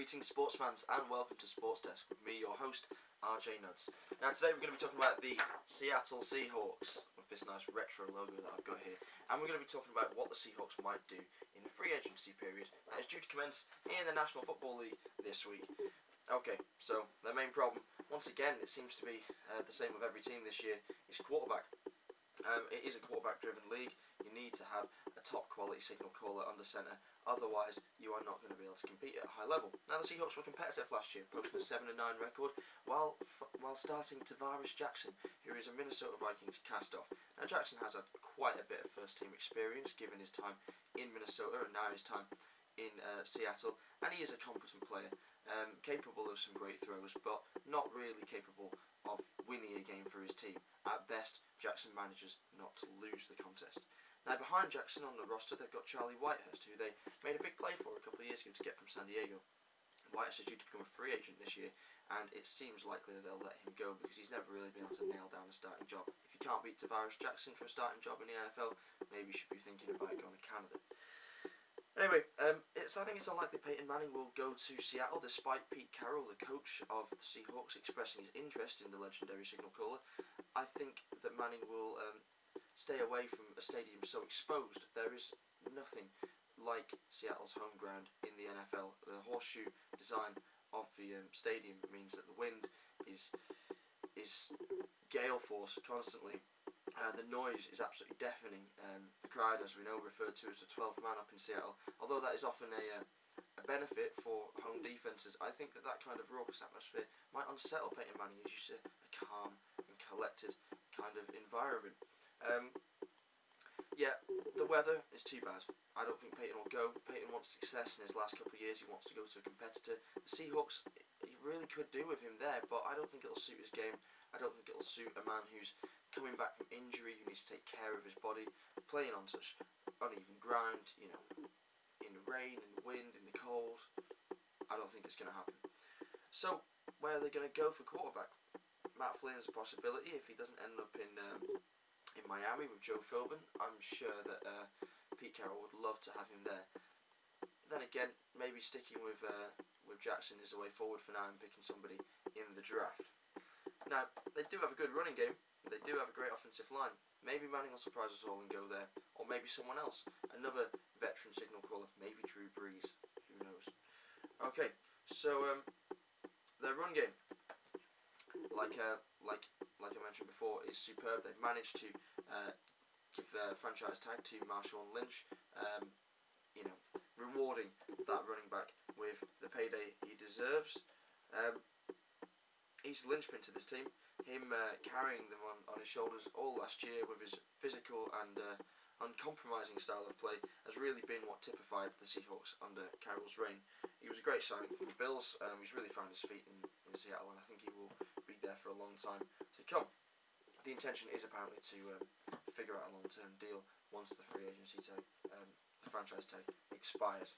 Greetings sports fans and welcome to Sports Desk with me, your host, RJ Nudds. Now today we're going to be talking about the Seattle Seahawks with this nice retro logo that I've got here, and we're going to be talking about what the Seahawks might do in the free agency period that is due to commence in the National Football League this week. Okay, so their main problem, once again it seems to be the same with every team this year, is quarterback. It is a quarterback driven league. You need to have a top quality signal caller under centre, otherwise you are not going to be able to compete at a high level. Now the Seahawks were competitive last year, posting a 7-9 record while starting Tavares Jackson, who is a Minnesota Vikings cast-off. Now Jackson has had quite a bit of first team experience given his time in Minnesota and now his time in Seattle, and he is a competent player, capable of some great throws, but not really capable of winning a game for his team. At best, Jackson manages not to lose the contest. Now behind Jackson on the roster they've got Charlie Whitehurst, who they made a big play for a couple of years ago to get from San Diego. Whitehurst is due to become a free agent this year, and it seems likely that they'll let him go because he's never really been able to nail down a starting job. If you can't beat Tavares Jackson for a starting job in the NFL, maybe you should be thinking about going to Canada. Anyway, I think it's unlikely Peyton Manning will go to Seattle, despite Pete Carroll, the coach of the Seahawks, expressing his interest in the legendary signal caller. I think that Manning will stay away from a stadium so exposed. There is nothing like Seattle's home ground in the NFL. The horseshoe design of the stadium means that the wind is gale force constantly. The noise is absolutely deafening. The crowd, as we know, referred to as the 12th man up in Seattle. Although that is often a benefit for home defences, I think that kind of raucous atmosphere might unsettle Peyton Manning. He's used to a calm and collected kind of environment. Yeah, the weather is too bad. I don't think Peyton will go. Peyton wants success in his last couple of years. He wants to go to a competitor. The Seahawks, he really could do with him there, but I don't think it'll suit his game. I don't think it'll suit a man who's coming back from injury, who needs to take care of his body, playing on such uneven ground, you know, in the rain, in the wind, in the cold. I don't think it's going to happen. So, where are they going to go for quarterback? Matt Flynn's a possibility if he doesn't end up in Miami with Joe Philbin. I'm sure that Pete Carroll would love to have him there. Then again, maybe sticking with Jackson is the way forward for now and picking somebody in the draft. Now, they do have a good running game. They do have a great offensive line. Maybe Manning will surprise us all and go there. Or maybe someone else. Another veteran signal caller. Maybe Drew Brees. Who knows? Okay, so their run game, like I mentioned before, is superb. They've managed to give their franchise tag to Marshawn Lynch, rewarding that running back with the payday he deserves. He's the linchpin to this team. Him carrying them on his shoulders all last year with his physical and uncompromising style of play has really been what typified the Seahawks under Carroll's reign. He was a great signing for the Bills. He's really found his feet in Seattle, and I think he will be there for a long time to come. The intention is apparently to figure out a long-term deal once the free agency tag, the franchise tag, expires.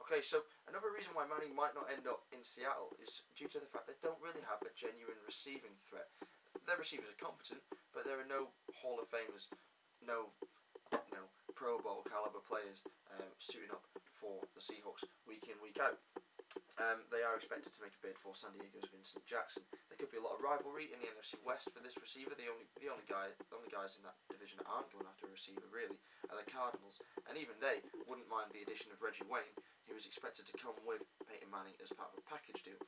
Okay, so another reason why Manning might not end up in Seattle is due to the fact they don't really have a genuine receiving threat. Their receivers are competent, but there are no Hall of Famers, no Pro Bowl caliber players suiting up for the Seahawks week in, week out. They are expected to make a bid for San Diego's Vincent Jackson. There could be a lot of rivalry in the NFC West for this receiver. The only guys in that division that aren't going after a receiver really are the Cardinals, and even they wouldn't mind the addition of Reggie Wayne, who is expected to come with Peyton Manning as part of a package deal.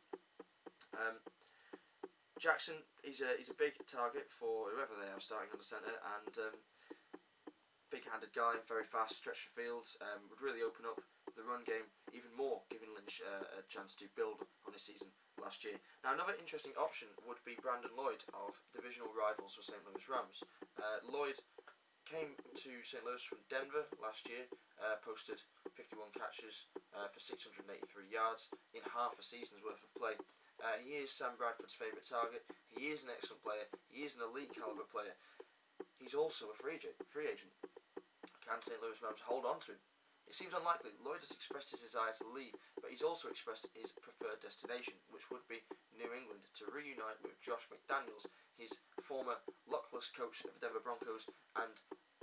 Jackson is a big target for whoever they are starting on the centre, and big-handed guy, very fast, stretch the fields, would really open up the run game even more, giving Lynch a chance to build on his season last year. Now another interesting option would be Brandon Lloyd of divisional rivals for St. Louis Rams. Lloyd came to St. Louis from Denver last year, posted 51 catches for 683 yards in half a season's worth of play. He is Sam Bradford's favourite target. He is an excellent player. He is an elite caliber player. He's also a free agent. Can St. Louis Rams hold on to him? It seems unlikely. Lloyd has expressed his desire to leave, but he's also expressed his preferred destination, which would be New England, to reunite with Josh McDaniels, his former luckless coach of the Denver Broncos, and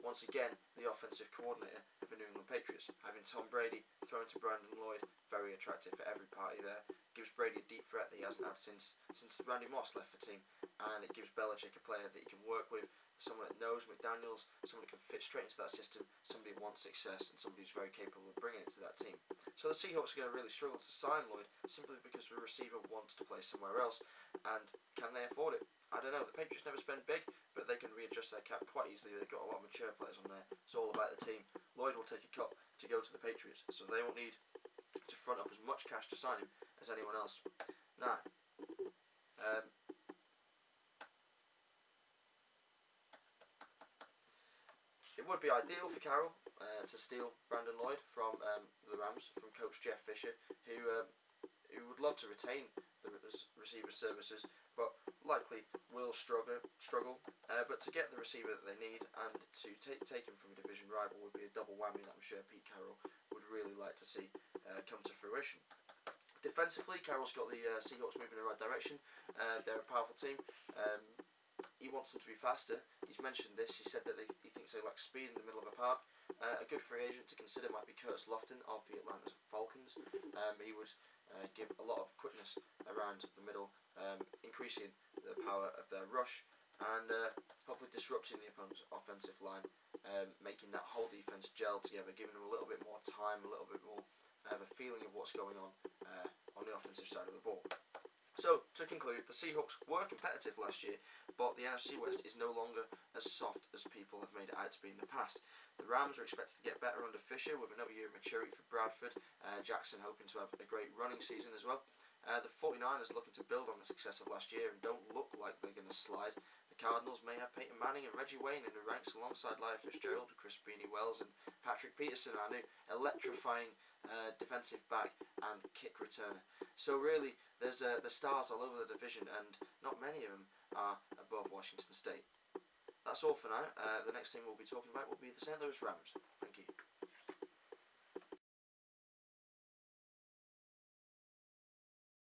once again the offensive coordinator of the New England Patriots. Having Tom Brady thrown to Brandon Lloyd, very attractive for every party there. Gives Brady a deep threat that he hasn't had since Randy Moss left the team, and it gives Belichick a player that he can work with, someone that knows McDaniels, someone who can fit straight into that system, somebody who wants success, and somebody who's very capable of bringing it to that team. So the Seahawks are going to really struggle to sign Lloyd simply because the receiver wants to play somewhere else, and can they afford it? I don't know. The Patriots never spend big, but they can readjust their cap quite easily. They've got a lot of mature players on there. It's all about the team. Lloyd will take a cut to go to the Patriots, so they won't need to front up as much cash to sign him as anyone else. Now, it would be ideal for Carroll to steal Brandon Lloyd from the Rams, from Coach Jeff Fisher, who would love to retain the receiver services, but likely will struggle. But to get the receiver that they need and to take him from a division rival would be a double whammy that I'm sure Pete Carroll would really like to see come to fruition. Defensively, Carroll's got the Seahawks moving in the right direction. They're a powerful team. He wants them to be faster. He's mentioned this. He said that he thinks they lack speed in the middle of a park. A good free agent to consider might be Curtis Lofton of the Atlanta Falcons. He would give a lot of quickness around the middle, increasing the power of their rush, and hopefully disrupting the opponent's offensive line, making that whole defense gel together, giving them a little bit more time, a little bit more of a feeling of what's going on the offensive side of the ball. So, to conclude, the Seahawks were competitive last year, but the NFC West is no longer as soft as people have made it out to be in the past. The Rams are expected to get better under Fisher, with another year of maturity for Bradford. Jackson hoping to have a great running season as well. The 49ers looking to build on the success of last year and don't look like they're going to slide. The Cardinals may have Peyton Manning and Reggie Wayne in the ranks alongside Larry Fitzgerald, Chris Beanie Wells and Patrick Peterson, our new electrifying defensive back and kick returner. So really, there's stars all over the division, and not many of them are above Washington State. That's all for now. The next team we'll be talking about will be the St. Louis Rams.